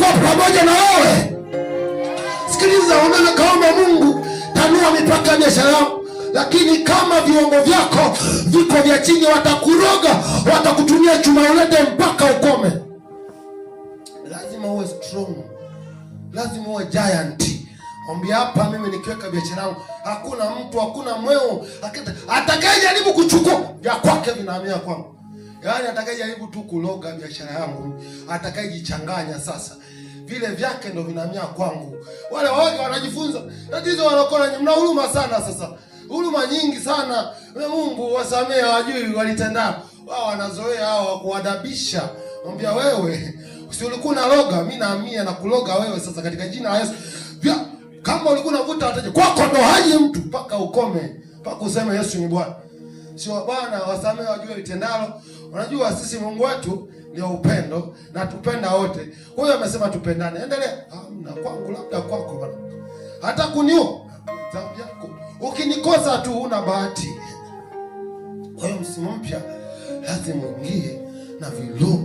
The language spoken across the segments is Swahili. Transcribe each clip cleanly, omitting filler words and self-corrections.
wako pamoja na wewe. Sikiliza, unaweza kaomba Mungu, tanua mipaka ya biashara yako, lakini kama viwango vyako viko vya chini, watakuroga, watakutumia chuma ulete mpaka ukome. Lazima uwe strong, lazima uwe giant. Mwambie hapa, mimi nikiweka biashara yangu, hakuna mtu, hakuna mweo atakayejaribu kuchukua vya kwake vinahamia kwangu. Yaani atakayejaribu tu kuloga biashara yangu, atakayejichanganya sasa, vile vyake ndo vinahamia kwangu. Wale waoga wanajifunza. Tatizo wanakona, mna huruma sana sasa. Huruma nyingi sana. Mungu wasamee, hawajui walitenda. Wao wanazoea hao kuadabisha. Mwambie wewe, si ulikuwa unaloga, mimi nahamia na kuloga wewe sasa katika jina la Yesu. Kama ulikuwa unavuta wataje kwako ndo haji mtu mpaka ukome, mpaka useme Yesu ni Bwana. Sio Bwana wasamee, wajue litendalo. Unajua sisi Mungu wetu ni upendo na tupenda wote. Kwa hiyo amesema tupendane. Endelea. Na kwangu labda kwako bwana. Hata kuniua dhambi yako. Ukinikosa tu huna bahati. Kwa hiyo msimu mpya lazima uingie na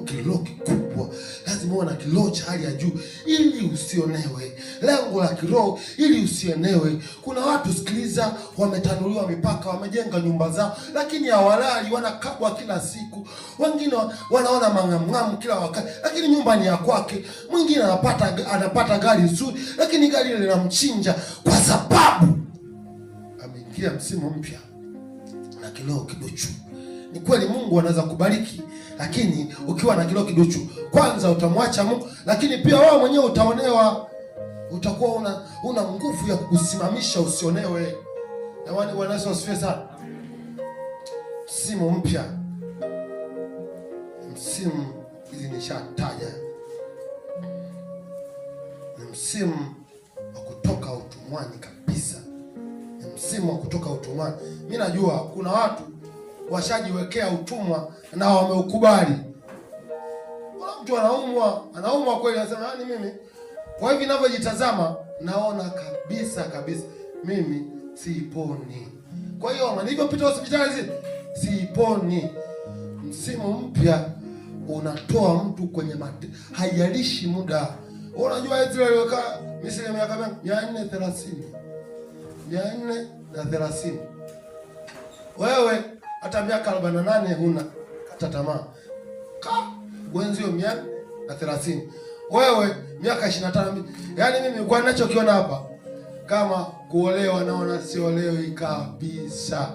kilo kikubwa. Lazima uwe na kilo cha hali ya juu ili usionewe. Lengo la kiroho ili usionewe. Kuna watu, sikiliza, wametanuliwa mipaka, wamejenga nyumba zao, lakini hawalali, wanakabwa kila siku. Wengine wanaona mangamngamu kila wakati, lakini nyumba ni ya kwake. Mwingine anapata gari nzuri, lakini gari ile linamchinja kwa sababu ameingia msimu mpya na kilo kidochu. Ni kweli Mungu anaweza kubariki, lakini ukiwa na kilo kidochu, kwanza utamwacha Mungu, lakini pia wewe mwenyewe utaonewa. Utakuwa una nguvu ya kukusimamisha usionewe. Jamani, Bwana Yesu asifiwe sana. Msimu mpya, msimu hizi nishataja, ni msimu wa kutoka utumwani kabisa. Ni msimu wa kutoka utumwani. Mimi najua kuna watu washajiwekea utumwa na wameukubali. Kuna mtu anaumwa kweli, anasema yani mimi kwa hivi ninavyojitazama naona kabisa mimi siiponi. Kwa hiyo nilipopita hospitali siiponi. Msimu mpya unatoa mtu kwenye haijalishi muda. Unajua Israeli aliweka Misri miaka 430. Wewe hata miaka 48 huna, kata tamaa. Wenzio 130. Wewe miaka 25. Yaani mimi kwa ninachokiona hapa, kama kuolewa naona siolewi kabisa.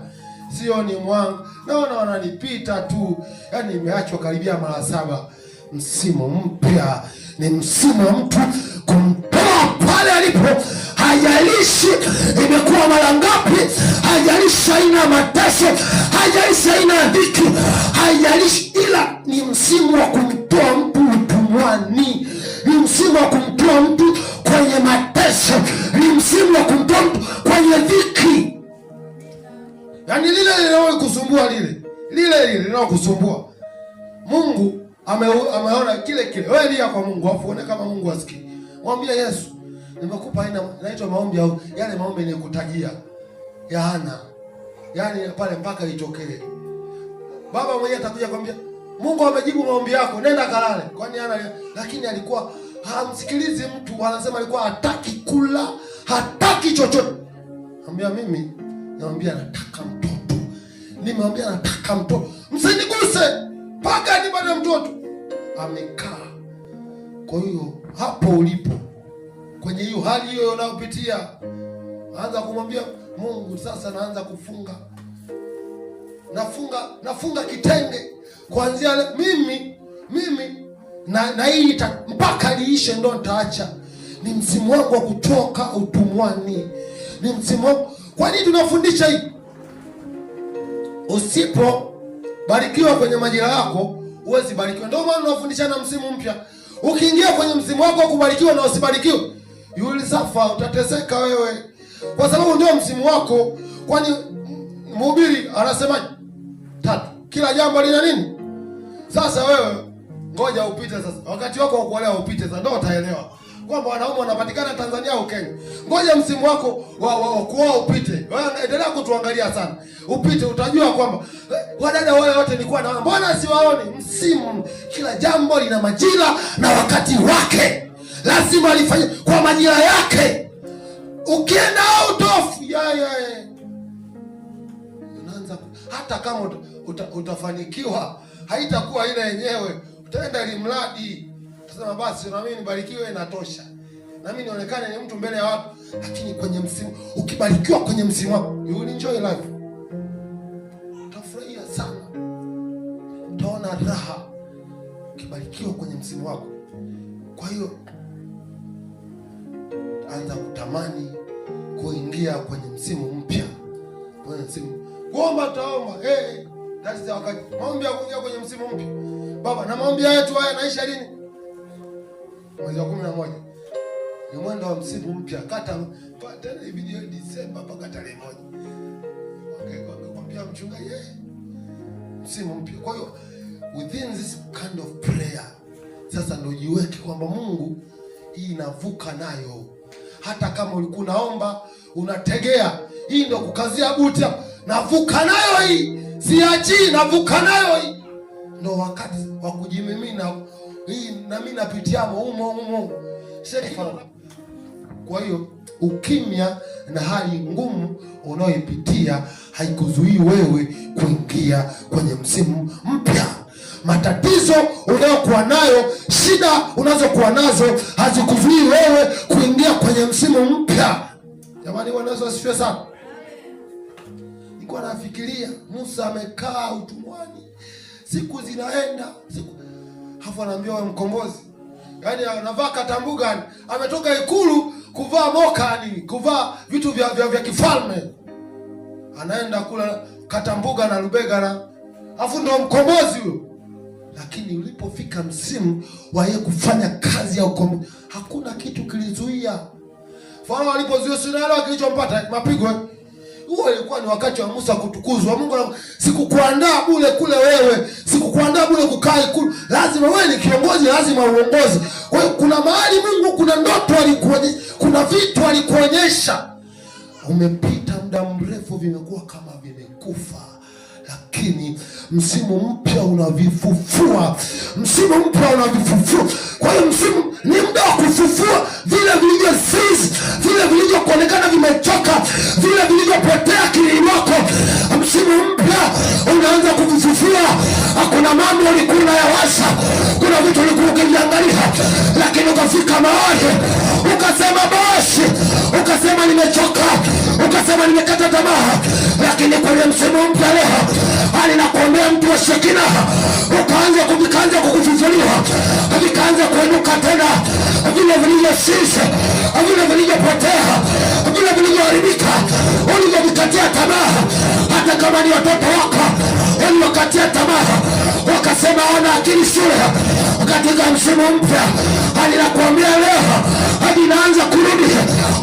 Sioni mwanga. Naona wananipita tu. Yaani nimeachwa karibia mara 7. Msimu mpya ni msimu wa mtu kumtoa pale alipo. Hajalishi imekuwa mara ngapi, hajalishi aina mateso, hajalishi aina dhiki, hajalishi, ila ni msimu wa kumtoa mtu utumwani. Ni msimu wa kumtoa mtu kwenye mateso. Ni msimu wa kumtoa mtu kwenye dhiki. Yaani lile linalokusumbua lile linalokusumbua, Mungu ameona kile. Wewe lia kwa Mungu, afuone kama Mungu asikii. Mwambie Yesu, nimekupa inaitwa maombi au yale maombi nilikutajia ya Hana. Yaani pale mpaka itokee. Baba mwenyewe atakuja kwambia, Mungu amejibu maombi yako, nenda kalale. Kwani Hana, lakini alikuwa hamsikilizi mtu, anasema alikuwa hataki kula, hataki chochote. Mwambia mimi, namwambia nataka mtoto. Nimwambia nataka mtoto. Msiniguse mpaka nipate mtoto. Amekaa. Kwa hiyo hapo ulipo, kwenye hiyo hali hiyo unayopitia, anza kumwambia Mungu, sasa naanza kufunga. Nafunga kitenge kuanzia mimi na hii mpaka liishe ndo nitaacha. Ni msimu wangu wa kutoka utumwani. Ni msimu wangu. Kwa nini tunafundisha hii? Usipo barikiwa kwenye majira yako, huwezi barikiwa. Ndio maana tunafundishana msimu mpya. Ukiingia kwenye msimu wako wa kubarikiwa na usibarikiwe, you will suffer, utateseka wewe. Kwa sababu ndio msimu wako. Kwani mhubiri anasema 3. Kila jambo lina nini? Sasa wewe ngoja upite sasa. Wakati wako wa kuolewa upite sasa, ndio utaelewa kwamba wanaume wanapatikana Tanzania au Kenya. Ngoja msimu wako wa kuoa upite. Wewe endelea kutuangalia sana. Upite, utajua kwamba wadada wale wote nilikuwa naona, mbona siwaoni? Msimu, kila jambo lina majira na wakati wake. lazima alifanye kwa majira yake. Ukienda out of unaanza, hata kama utafanikiwa haitakuwa ile yenyewe, utaenda ili mradi utasema basi na mimi nibarikiwe inatosha, na mimi nionekane ni mtu mbele ya watu. Lakini kwenye msimu, ukibarikiwa kwenye msimu wako, you will enjoy life. Utafurahia sana, utaona raha ukibarikiwa kwenye msimu wako. Kwa hiyo anza kutamani kuingia kwenye msimu mpya, kwenye msimu kuomba. Taomba that is wakati maombi ya kuingia kwenye msimu mpya. Baba, na maombi yetu haya naisha lini? Mwezi wa 11 ni mwendo wa msimu mpya. Kata tena hii video Disemba mpaka tarehe 1. Wangekwambia mchungaji msimu mpya. Kwa hiyo within this kind of prayer sasa ndio jiweke kwamba Mungu, hii navuka nayo. Hata kama ulikuwa unaomba unategea, hii ndio kukazia buti, navuka nayo hii, siachi, navuka nayo hii. Ndio wakati wa kujimimina hii, na mimi napitia humo. Kwa hiyo ukimya na hali ngumu unaoipitia haikuzuii wewe kuingia kwenye msimu mpya. Matatizo unayokuwa nayo, shida unazokuwa nazo hazikuzuii wewe kuingia kwenye msimu mpya. Jamani, Bwana Yesu asifiwe sana. Nilikuwa nafikiria Musa amekaa utumwani, siku zinaenda, hapo anaambia wewe mkombozi. Yaani anavaa katambuga, ametoka ikulu kuvaa mokani, kuvaa vitu vya kifalme. Anaenda kula katambuga na lubega na afu ndo mkombozi huyo. Lakini ulipofika msimu wa yeye kufanya kazi ya ukombozi, hakuna kitu kilizuia. Farao alipozuia Sinai kilichompata mapigo. Huo ilikuwa ni wakati wa Musa kutukuzwa. Mungu, sikukuandaa bure kule wewe, sikukuandaa bure kukaa ikulu. Lazima wewe ni kiongozi, lazima uongoze. Kwa hiyo kuna mahali Mungu, kuna ndoto alikuonyesha, kuna vitu alikuonyesha. Umepita muda mrefu vimekuwa kama vimekufa, lakini msimu mpya unavifufua. Msimu mpya unavifufua. Kwa hiyo msimu ni muda wa kufufua vile vilivyosisi, vile vilivyokuonekana vimechoka, vile vilivyopotea akilini mwako. Msimu mpya unaanza kuvifufua. Hakuna mambo ulikuwa unayawasha, kuna vitu ulikuwa ukiviangalia, lakini ukafika mahali ukasema basi, ukasema nimechoka, ukasema nimekata tamaa. Lakini kwenye msimu mpya leo alinakuombea mtu wa Shekina, vikaanza kukufufuliwa, vikaanza kuinuka tena, vile vilivyosisi, vile vilivyopotea, vile vilivyoharibika, ulivyovikatia tamaa. Hata kama ni watoto wako wakatia tamaa, wakasema wana akili shule. Katika msimu mpya alinakuombea leo, hadi naanza kurudi,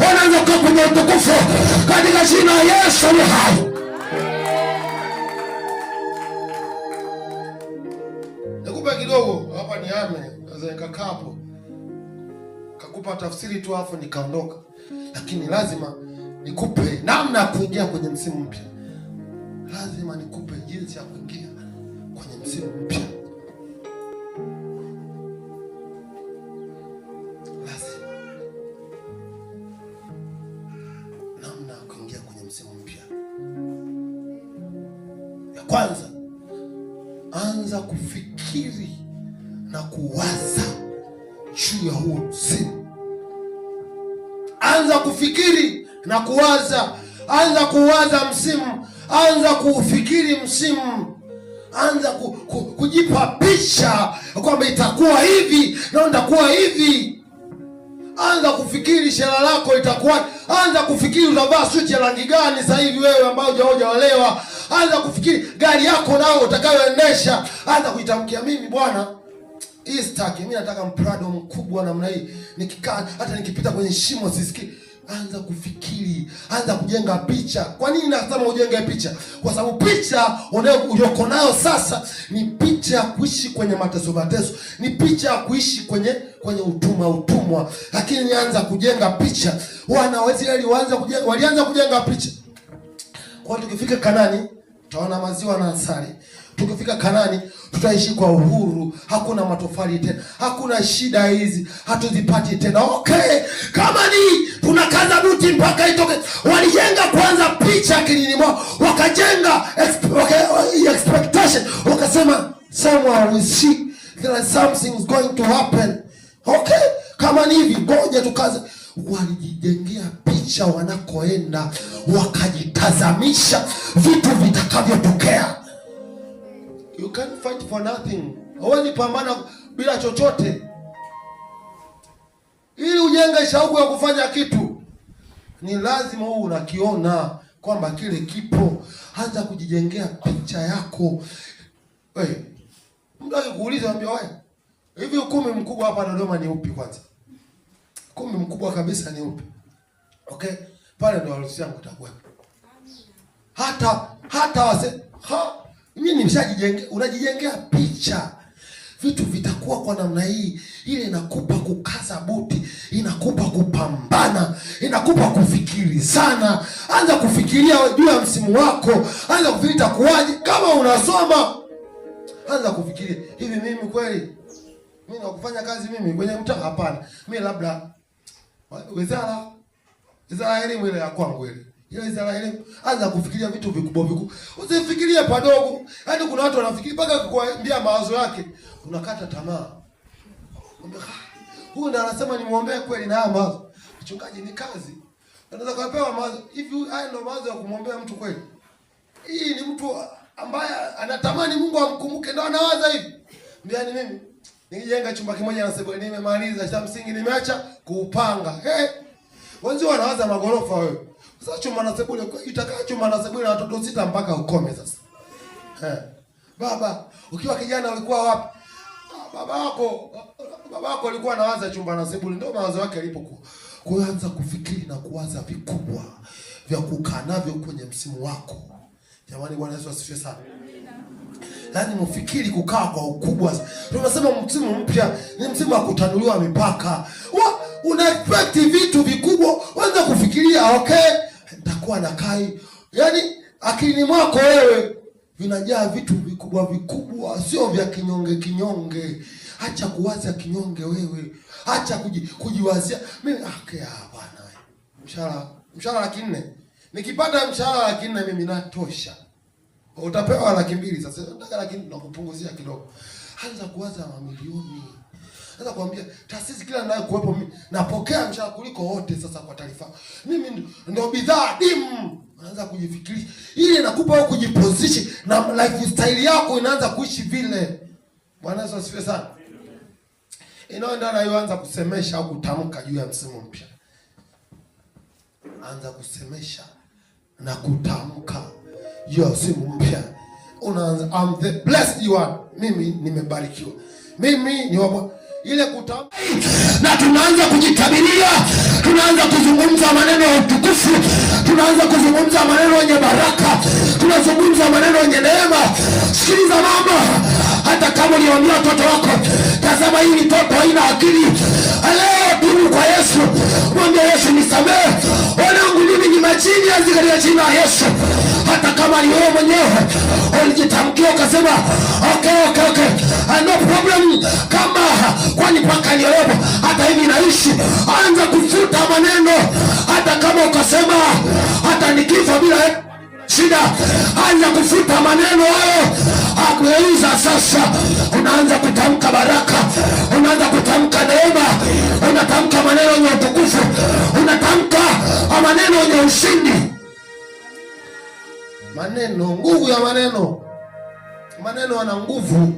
wanaanza kuwa kwenye utukufu katika jina la Yesu aliye hai. Nakupa kidogo hapa ni ame, naweza nikakaa hapo kakupa tafsiri tu hapo nikaondoka. Lakini lazima nikupe namna ya kuingia kwenye msimu mpya. Lazima nikupe jinsi ya kuingia kwenye msimu mpya. Lazima namna ya kuingia kwenye msimu mpya. Ya kwanza, anza kufikiri na kuwaza juu ya huo msimu. Anza kufikiri na kuwaza. Anza kuwaza msimu. Anza kufikiri msimu. Anza kujipa picha kwamba itakuwa hivi na itakuwa hivi. Anza kufikiri shela lako itakuwa. Anza kufikiri utavaa suti ya rangi gani sasa hivi wewe ambao hujaolewa. Anza kufikiri gari yako nao utakayoendesha. Anza kuitamkia, mimi bwana hii sitaki, mimi nataka Prado mkubwa namna hii. Nikikaa hata nikipita kwenye shimo sisikii. Anza kufikiri, anza kujenga picha. Kwa nini nasema ujenge picha? Kwa sababu picha unayoko nayo sasa ni picha ya kuishi kwenye mateso, ni picha ya kuishi kwenye utumwa. Lakini anza kujenga picha. Wana wa Israeli walianza kujenga picha. Kwa tukifika Kanani, tutaona maziwa na asali. tukifika Kanani tutaishi kwa uhuru, hakuna matofali tena, hakuna shida hizi hatuzipati tena. Okay, kama ni tunakaza buti mpaka itoke. Walijenga kwanza picha akilini mwao, wakajenga expectation, wakasema somewhere we see there is something going to happen. Okay, kama ni hivi ngoja tukaze. Walijijengea picha wanakoenda, wakajitazamisha vitu vitakavyotokea. You can't fight for nothing. Hawezi pambana bila chochote. Ili ujenge shauku ya kufanya kitu, ni lazima wewe unakiona kwamba kile kipo. Anza kujijengea picha yako. Wewe mtu akikuuliza ambia wewe, hivi ukumbi mkubwa hapa Dodoma ni upi kwanza? Ukumbi mkubwa kabisa ni upi? Okay? Pale ndo harusi yangu itakuwa. Hata wase mimi nimeshajijengea, unajijengea picha. Vitu vitakuwa kwa namna hii. Ile inakupa kukaza buti, inakupa kupambana, inakupa kufikiri sana. Anza kufikiria juu ya msimu wako, anza kufikiria itakuwaje. Kama unasoma, anza kufikiria, hivi mimi kweli mimi nakufanya kazi mimi kwenye mtaa? Hapana. Mimi labda wizara elimu ile ya kwangu ile. Ile wizara elimu, anza kufikiria vitu vikubwa vikubwa. Usifikirie padogo. Hadi kuna watu wanafikiri mpaka kuambia mawazo yake unakata tamaa. Huyu ndiye anasema nimuombee kweli na haya mawazo. Mchungaji ni kazi. Unaweza kupewa mawazo. Hivi haya ndio mawazo ya kumwombea mtu kweli? Hii ni mtu ambaye anatamani Mungu amkumbuke ndio anawaza hivi. Mbiani mimi nikijenga chumba kimoja na sebule nimemaliza, cha msingi nimeacha kuupanga. Wanzi wanawaza magorofa wewe. Sasa chumba na sebule itakaa chumba na sebule na watoto 6 mpaka ukome sasa. Baba, ukiwa kijana ulikuwa wapi? Baba yako alikuwa anawaza chumba na sebule, ndio mawazo yake alipokuwa. Kuanza kufikiri na kuwaza vikubwa vya kukaa navyo kwenye msimu wako. Jamani, Bwana Yesu asifiwe sana. Yaani mfikiri kukaa kwa ukubwa. Tunasema msimu mpya ni msimu wa kutanuliwa mipaka. Una expect vitu vikubwa, anza kufikiria okay, nitakuwa na kai. Yaani akilini mwako wewe vinajaa vitu vikubwa vikubwa, sio vya kinyonge. Acha kuwaza kinyonge wewe. Acha kujiwazia. Mimi bwana, mshahara 4,000. Nikipata mshahara 4,000 mimi natosha. Utapewa 200,000 sasa. Nataka 100,000 nakupunguzia kidogo. Anza kuwaza mamilioni. Anza kuambia taasisi kila ninayo kuwepo mimi napokea mshahara kuliko wote sasa kwa taarifa. Mimi ndio bidhaa adimu. Unaanza kujifikiria. Ile inakupa wewe kujiposition na lifestyle yako inaanza kuishi vile. Bwana Yesu asifiwe sana. Inaenda na yoanza kusemesha au kutamka juu ya msimu mpya. Anza kusemesha na kutamka juu ya msimu mpya. Unaanza I'm the blessed one. Mimi nimebarikiwa. Mimi ni wa ile kutamka na tunaanza kujitabiria, tunaanza kuzungumza maneno ya utukufu, tunaanza kuzungumza maneno yenye baraka, tunazungumza maneno yenye neema. Sikiliza mama, hata kama uliwaambia watoto wako tazama hii mtoto haina akili, leo tubu kwa Yesu, mwambie Yesu nisamehe, wanangu mimi ni majini yanzi katika jina la Yesu. Hata kama ni wewe mwenyewe ulijitamkia ukasema okay, no problem, kama kwani paka niolepo hata hivi naishi, anza kufuta maneno. Hata kama ukasema hata nikifa bila shida, anza kufuta maneno hayo. Akueleza sasa, unaanza kutamka baraka, unaanza kutamka neema, unatamka maneno yenye utukufu, unatamka maneno yenye ushindi. Maneno, nguvu ya maneno. Maneno yana nguvu.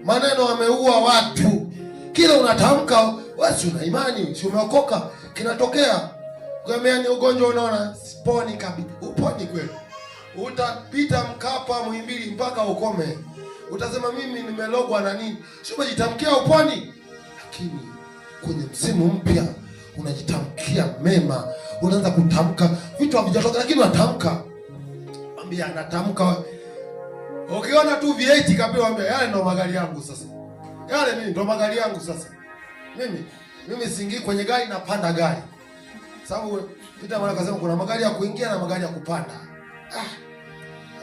Maneno yameua watu. Kila unatamka, wewe una imani, si umeokoka, kinatokea. Kwa ni ugonjwa unaona, sponi kabisa. Uponi kweli. Utapita Mkapa, Muhimbili mpaka ukome. Utasema mimi nimelogwa na nini? Sio umejitamkia uponi. Lakini kwenye msimu mpya unajitamkia mema. Unaanza kutamka vitu havijatoka lakini unatamka. Mwambie anatamka. Ukiona tu V8 kabla mwambie yale ndo magari yangu sasa. Yale mimi ndo magari yangu sasa. Mimi siingii kwenye gari, napanda gari. Sababu Peter mwana akasema kuna magari ya kuingia na magari ya kupanda.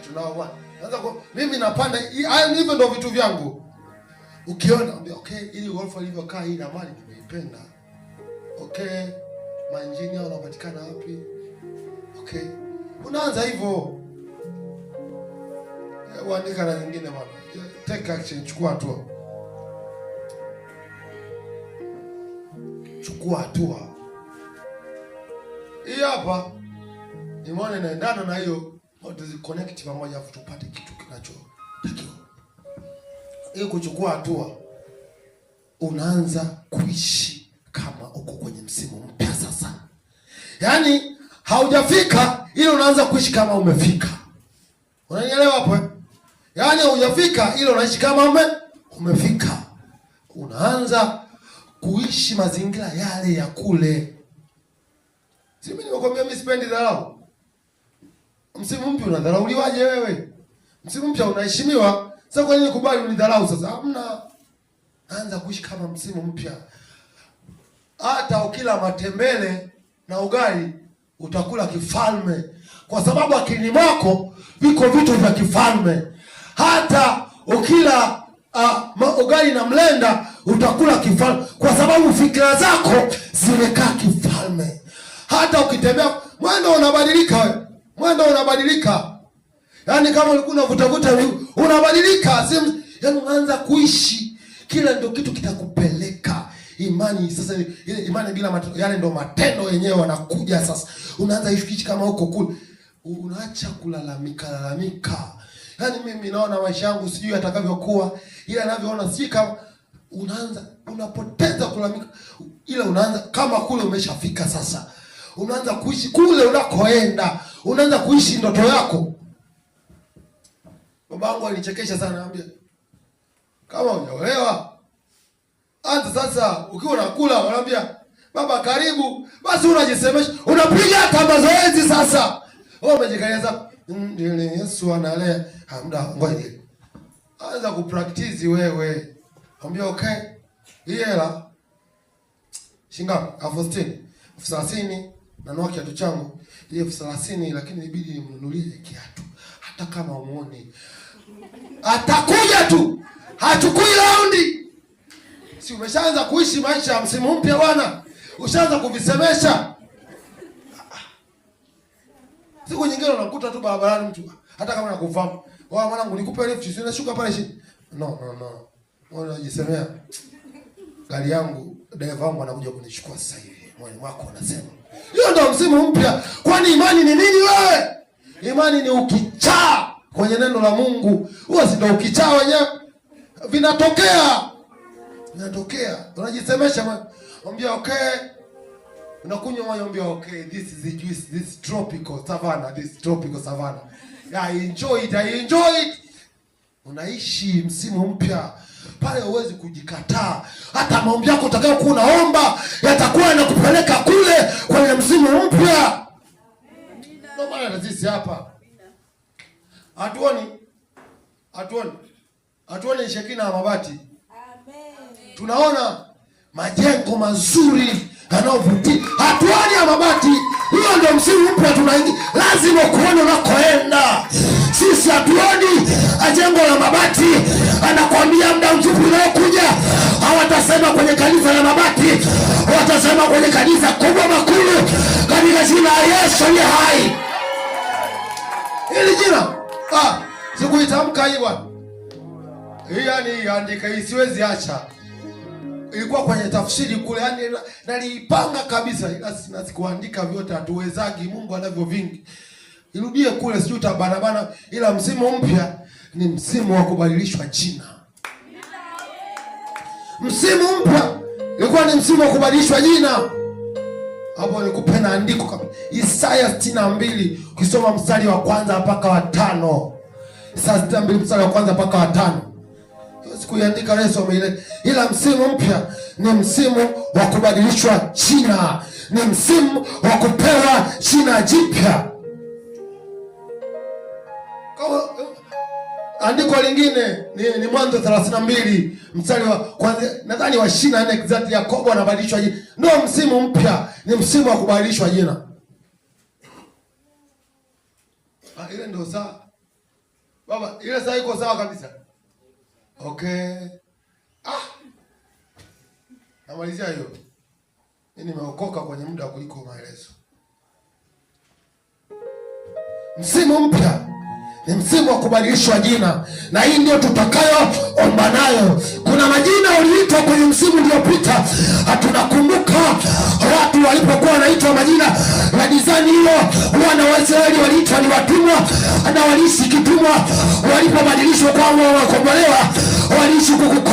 Tunao bwana. Mimi napanda haya, hivyo ndio vitu vyangu. Ukiona okay, ili ghorofa ilivyokaa hii na mali nimeipenda. Okay, mainjinia wanapatikana wapi? Okay, unaanza hivyo. Uandika na nyingine bwana. Take action, chukua hatua. Chukua hatua. Hii hapa nimeona inaendana na hiyo, connect pamoja afu tupate kitu kinachotakiwa. Hiyo kuchukua hatua, unaanza kuishi kama uko kwenye msimu mpya sasa. Yaani haujafika ile unaanza kuishi kama umefika. Unanielewa hapo? Yaani hujafika ile unaishi kama umefika. Unaanza kuishi mazingira yale ya kule. Mimi nimekwambia mimi sipendi dharau. Msimu mpya unadharauliwaje wewe? Msimu mpya unaheshimiwa. Sasa kwa nini kubali unidharau sasa? Hamna. Anza kuishi kama msimu mpya. Hata ukila matembele na ugali utakula kifalme, kwa sababu akilini mwako viko vitu vya kifalme. Hata ukila ugali na mlenda utakula kifalme, kwa sababu fikra zako zimekaa kifalme. Hata ukitembea mwendo unabadilika wewe. Mwendo unabadilika. Yaani kama ulikuwa unavuta unabadilika. Yaani unaanza kuishi. Kila ndio kitu kitakupeleka. Imani sasa, ile imani bila matendo, yale ndio matendo yenyewe wanakuja sasa. Unaanza ishi kama huko kule. Unaacha kulalamika. Yaani mimi naona maisha yangu sijui atakavyokuwa, ila ninavyoona si kama unapoteza kulalamika. Ila unaanza kama kule umeshafika sasa. Unaanza kuishi kule unakoenda. Unaanza kuishi ndoto yako. Babangu alinichekesha sana, anambia, kama hujaolewa, anza sasa ukiwa unakula, anambia, baba karibu, basi unajisemesha, unapiga hata mazoezi sasa. Wewe umejikalia sasa, Yesu analea, hamda ngoja. Anza kupractice wewe. Anambia okay. Hii hela shinga 30 na noa kiatu changu ile 30, lakini ibidi nimnunulie kiatu. Hata kama umuone atakuja tu, hachukui raundi. Si umeshaanza kuishi maisha ya msimu mpya bwana? Ushaanza kuvisemesha. Siku nyingine unakuta tu barabarani mtu hata kama nakufahamu, wao mwanangu nikupe lift, si unashuka pale chini. No. Unajisemea, gari yangu dereva wangu anakuja kunichukua sasa hivi. Moyo wako unasema, hiyo ndio msimu mpya. Kwani imani ni nini wewe? Imani ni ukichaa kwenye neno la Mungu. Huwa si ndio ukichaa wenyewe vinatokea. Unajisemesha, mwambia okay. Unakunywa moyo, mwambia okay, this is the juice, this tropical savanna. Yeah, I enjoy it. Unaishi msimu mpya. Pale huwezi kujikataa. Hata maombi yako utakayokuwa unaomba yatakuwa yanakupeleka kule kwenye msimu mpya. Ndio maana sisi hapa hatuoni Shekina ya mabati. Amen. Tunaona majengo mazuri yanayovutia. Hatuoni ya mabati. Hiyo ndio msimu mpya tunaingia. Lazima kuona unakoenda. Sisi hatuoni jengo la mabati. Anakuambia muda mfupi unaokuja hawatasema kwenye kanisa la mabati, watasema kwenye kanisa kubwa makulu katika jina la Yesu aliye hai. Hili jina sikuitamka hii bwana. Hii yani andika hii, siwezi acha. Ilikuwa kwenye tafsiri kule, yani naliipanga kabisa, ila sikuandika vyote, hatuwezagi, Mungu anavyo vingi. Irudie kule, sijui utabanabana, ila msimu mpya ni msimu wa kubadilishwa jina. Msimu mpya ilikuwa ni msimu wa kubadilishwa jina. Hapo nikupe na andiko kama Isaya 62, ukisoma mstari wa kwanza mpaka wa 5. Isaya 62 mstari wa kwanza mpaka wa 5. Sikuiandika leo, soma ile. Ila msimu mpya ni msimu wa kubadilishwa jina. Ni msimu wa kupewa jina jipya. Andiko lingine ni Mwanzo 32 mstari wa kwanza, nadhani wa 24 exactly. Yakobo anabadilishwa jina. Ndio msimu mpya, ni msimu wa kubadilishwa jina. Ile ndio saa. Baba, ile saa iko sawa kabisa. Okay. Namalizia hiyo. Mimi nimeokoka kwenye muda kuliko maelezo. Msimu mpya ni msimu wa kubadilishwa jina, na hii ndio tutakayoomba nayo. Kuna majina uliitwa kwenye msimu uliopita, tunakumbuka watu walipokuwa wanaitwa majina ya design hiyo. Wana wa Israeli waliitwa ni watumwa na waliishi kitumwa, walipobadilishwa kwa wakombolewa waliishi kukombolewa.